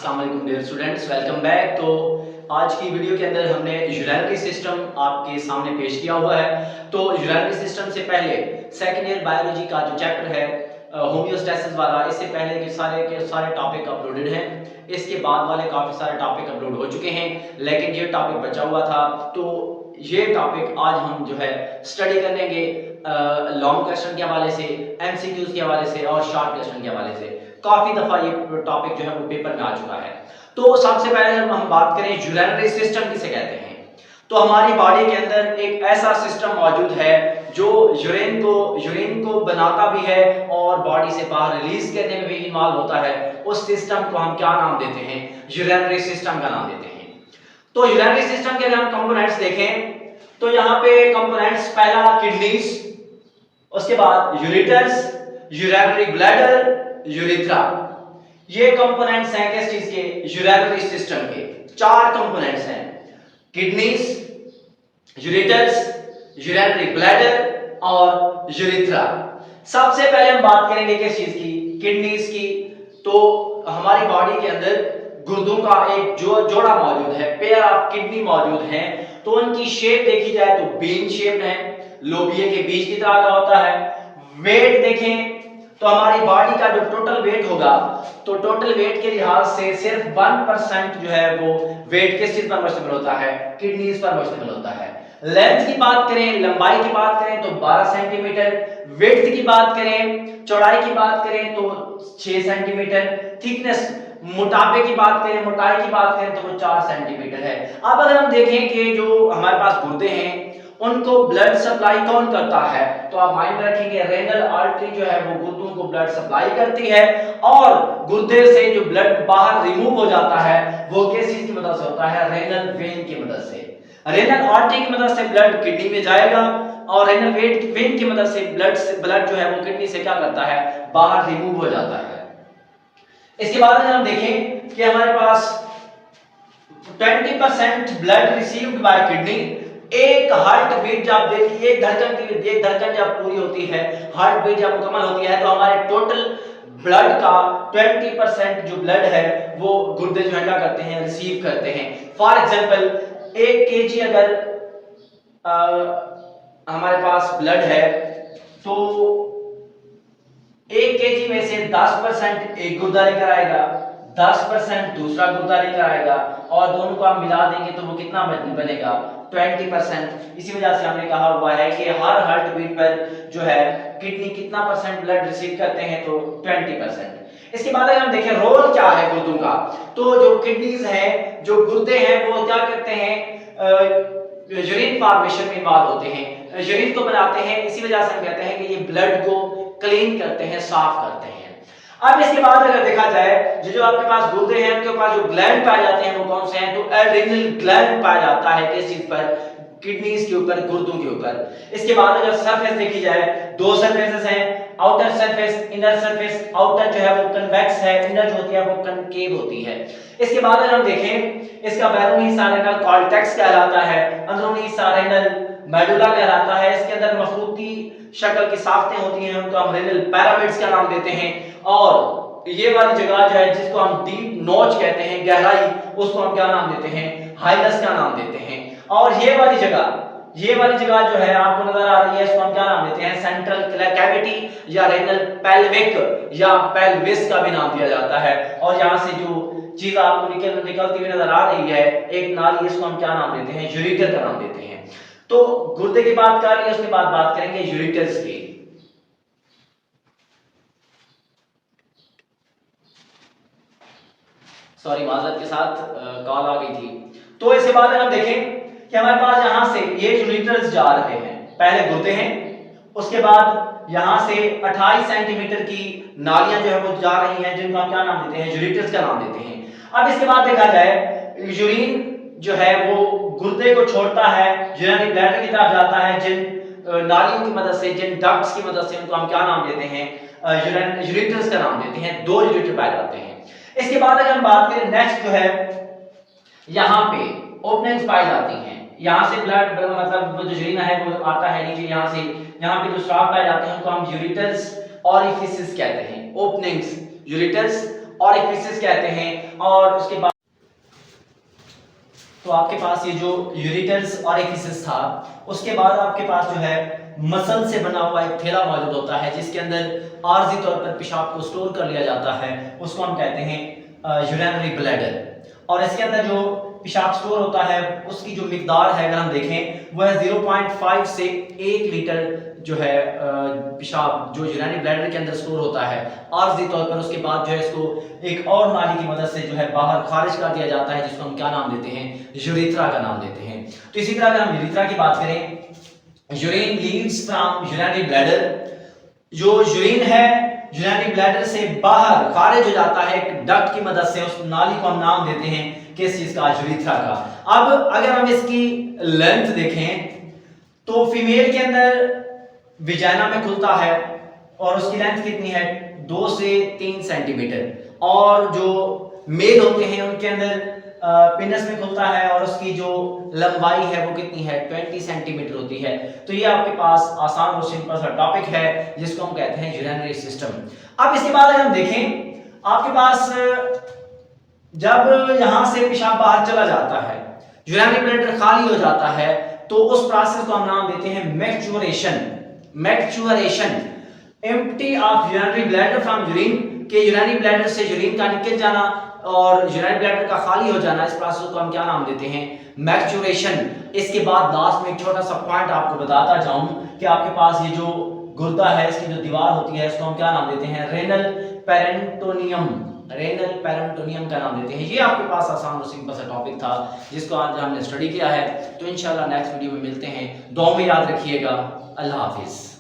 अस्सलाम वालेकुम dear students, welcome back. तो आज की वीडियो के अंदर हमने यूरिनरी सिस्टम आपके सामने पेश किया हुआ है। तो यूरिनरी सिस्टम से पहले सेकेंड ईयर बायोलॉजी का जो चैप्टर है होमियोस्टैसिस वाला, इससे पहले के सारे टॉपिक अपलोडेड हैं। इसके बाद वाले काफ़ी सारे टॉपिक अपलोड हो चुके हैं, लेकिन ये टॉपिक बचा हुआ था। तो ये टॉपिक आज हम जो है स्टडी कर लेंगे लॉन्ग क्वेश्चन के हवाले से, एमसीक्यूज के हवाले से और शॉर्ट क्वेश्चन के हवाले से। काफी दफा ये टॉपिक जो है वो पेपर में आ चुका है। तो सबसे पहले हम बात करें यूरिनरी सिस्टम किसे कहते हैं। तो हमारी बॉडी के अंदर एक ऐसा सिस्टम मौजूद है जो यूरिन को बनाता भी है और बॉडी से बाहर रिलीज करने में भी इन्वॉल्व होता है। उस सिस्टम को हम क्या नाम देते हैं? यूरिनरी सिस्टम का नाम देते हैं। तो यूरिनरी सिस्टम के अगर हम कंपोनेंट्स देखें तो यहाँ पे कंपोनेंट्स, पहला किडनीज, उसके बाद यूरेटर्स, यूरिनरी ब्लैडर, यूरेथ्रा। ये कंपोनेंट्स हैं किस चीज के? यूरिनरी सिस्टम के। चार कंपोनेंट्स हैं, किडनीज, यूरेटर्स, यूरिनरी ब्लैडर और यूरेथ्रा। सबसे पहले हम बात करेंगे किस चीज की? किडनीज की। तो हमारी बॉडी के अंदर गुर्दों का एक जोड़ा मौजूद है, पेयर ऑफ किडनी मौजूद हैं। तो उनकी शेप देखी जाए तो बीन शेप्ड है, लोबिये के बीच की तरह का होता है। वेट देखें तो हमारी बॉडी का जो टोटल वेट होगा, तो टोटल वेट के लिहाज से सिर्फ 1% जो है वो वेट किस चीज पर मुश्तमिल होता है? किडनीज पर मुश्तमिल होता है। लेंथ की बात करें, लंबाई की बात करें तो 12 सेंटीमीटर, विड्थ की बात करें, चौड़ाई की बात करें तो 6 सेंटीमीटर, थिकनेस, मोटापे की बात करें, मोटाई की बात करें तो वो 4 सेंटीमीटर है। अब अगर हम देखें कि जो हमारे पास गुर्दे हैं उनको ब्लड सप्लाई कौन करता है, तो आप माइंड रखेंगे रेनल आर्टरी जो है वो गुर्दों को ब्लड सप्लाई करती है और गुर्दे से जो ब्लड बाहर रिमूव हो जाता है वो किस चीज की मदद से होता है? रेनल वेन की मदद से। रेनल आर्टरी की मदद से ब्लड किडनी में जाएगा और रेनल वेन की मदद से ब्लड जो है वो किडनी से क्या करता है? बाहर रिमूव हो जाता है। इसके बाद अगर हम देखें कि हमारे पास 20% ब्लड रिसीव्ड बाय किडनी। एक हार्ट बीट जब देखिए, एक धड़कन जब पूरी होती है, हार्ट बीट जब मुकम्मल होती है, तो हमारे टोटल ब्लड का 20% जो ब्लड है वो गुर्दे जो है क्या करते हैं? रिसीव करते हैं। फॉर एग्जांपल 1 केजी अगर हमारे पास ब्लड है तो 1 केजी में से 10% एक गुर्दा लेकर आएगा, 10% दूसरा गुर्दा लेकर आएगा और दोनों को आप मिला देंगे तो वो कितना बनेगा? 20%। इसी वजह से हमने कहा हुआ है कि हर हार्ट बीट पर जो है किडनी कितना परसेंट ब्लड रिसीव करते हैं? तो 20%। इसके बाद अगर हम देखें रोल क्या है गुर्दों का, तो जो किडनीज हैं, जो गुर्दे हैं, वो क्या करते हैं? यूरिन फॉर्मेशन में इन्वॉल्व होते हैं, यूरिन को बनाते हैं। इसी वजह से हम कहते हैं कि ये ब्लड को क्लीन करते हैं, साफ करते हैं। अब इसके बाद अगर देखा जाए जो आपके पास गुर्दे हैं उनके पास जो ग्लैंड पाए जाते हैं वो कौन से हैं? तो एड्रिनल ग्लैंड पाया जाता है किस चीज पर? किडनीज के ऊपर, गुर्दों के ऊपर। इसके बाद अगर सरफेस देखी जाए, दो सरफेसेस हैं, outer surface, inner surface. Outer जो है वो कन्वेक्स है, इनर जो होती है वो कनकेव होती है। इसके बाद अगर हम देखें, इसका बैरूनी हिस्सा रेनल कॉर्टेक्स कहलाता है, अंदरूनी हिस्सा रेनल मेडुला कहलाता है। इसके अंदर मखरूती शक्ल की साख्तें होती हैं, उनको हम रेनल पिरामिड्स का नाम देते हैं। और ये वाली जगह जो है जिसको हम डीप नोच कहते हैं, गहराई, उसको हम क्या नाम देते हैं? हाइनस का नाम देते हैं। और ये वाली जगह जो है आपको नजर आ रही है, इसको हम क्या नाम देते हैं? सेंट्रल कैविटी या रेनल पेल्विक या पेल्विस का भी नाम दिया जाता है। और यहाँ से जो चीज आपको निकलती हुई नजर आ रही है, एक नाली, इसको हम क्या नाम देते हैं? यूरेटर का नाम देते हैं। तो गुर्दे की बात कर रही है, उसके बाद बात करेंगे यूरेटर्स की। सॉरी, माजरत के साथ कॉल आ गई थी। तो इसके बाद हम देखें कि हमारे पास यहां से ये यूरेटर्स जा रहे हैं, पहले गुर्दे हैं, उसके बाद यहां से 28 सेंटीमीटर की नालियां जो है वो जा रही हैं, जिनको हम क्या नाम देते हैं? यूरेटर्स का नाम देते हैं। अब इसके बाद देखा जाए यूरिन जो है वो गुर्दे को छोड़ता है, यूरिनरी ब्लैडर की तरफ जाता है, जिन नालियों की मदद से, जिन डक्ट्स की मदद से, उनको हम क्या नाम देते हैं? यूरेटर्स का नाम देते हैं। 2 यूरेटर पाए जाते हैं। इसके बाद अगर हम बात करें नेक्स्ट जो है, यहाँ पे ओपनिंग्स पाई जाती हैं, यहाँ से ब्लड मतलब जो यूरिन है वो आता है नीचे, यहाँ से यहाँ पे जो स्राव पाए जाते हैं उनको हम यूरेटर्स ऑरिफिसेस कहते हैं। ओपनिंग्स यूरेटर्स ऑरिफिसेस कहते हैं। और उसके बाद तो आपके पास ये जो यूरेटर्स ऑरिफिसेस था, उसके बाद आपके पास जो है मसल से बना हुआ एक थैला मौजूद होता है जिसके अंदर आर्जी तौर पर पेशाब को स्टोर कर लिया जाता है, उसको हम कहते हैं यूरिनरी ब्लैडर। और इसके अंदर जो पेशाब स्टोर होता है उसकी जो मिकदार है अगर हम देखें वह 0.5 से 1 लीटर जो है पेशाब जो यूरिनरी ब्लैडर के अंदर स्टोर होता है आर्जी तौर पर। उसके बाद जो है इसको एक और नाली की मदद से जो है बाहर खारिज कर दिया जाता है जिसको हम क्या नाम देते हैं, यूरेथ्रा का नाम देते हैं। तो इसी तरह अगर हम यूरेथ्रा की बात करें, urine leaves from urinary bladder, जो यूरिन है यूरिनरी ब्लैडर से बाहर खारिज हो जाता है एक डक्ट की मदद से, उस नाली को हम नाम देते हैं किस चीज का, यूरेथ्रा का। अब अगर हम इसकी लेंथ देखें तो फीमेल के अंदर विजाइना में खुलता है और उसकी लेंथ कितनी है, 2 से 3 सेंटीमीटर, और जो मेल होते हैं उनके अंदर पेनिस में खुलता है और उसकी जो लंबाई है वो कितनी है, 20 सेंटीमीटर होती है। तो ये आपके पास आसान और सिंपल सा टॉपिक है जिसको हम कहते हैं यूरिनरी सिस्टम। अब इसके बाद अगर हम देखें आपके पास जब यहां से पेशाब बाहर चला जाता है, यूरिनरी ब्लैडर खाली हो जाता है, तो उस प्रोसेस को हम नाम देते हैं maturation. Maturation, empty of urinary bladder from urine, के यूरिनरी ब्लैडर से यूरिन का निकल जाना और यूरिनरी ब्लैडर का खाली हो जाना, इस प्रोसेस को हम क्या नाम देते हैं, मैच्योरेशन। इसके बाद लास्ट में एक छोटा सा पॉइंट आपको बताता जाऊं कि आपके पास ये जो गुर्दा है इसकी जो दीवार होती है इसको हम क्या नाम देते हैं, रेनल पेरेंटोनियम। रेनल पेरेंटोनियम का नाम देते हैं। ये आपके पास आसान और सिंपल सा टॉपिक था जिसको आज हमने स्टडी किया है। तो इंशाल्लाह नेक्स्ट वीडियो में मिलते हैं। दुआ में याद रखिएगा। अल्लाह हाफिज।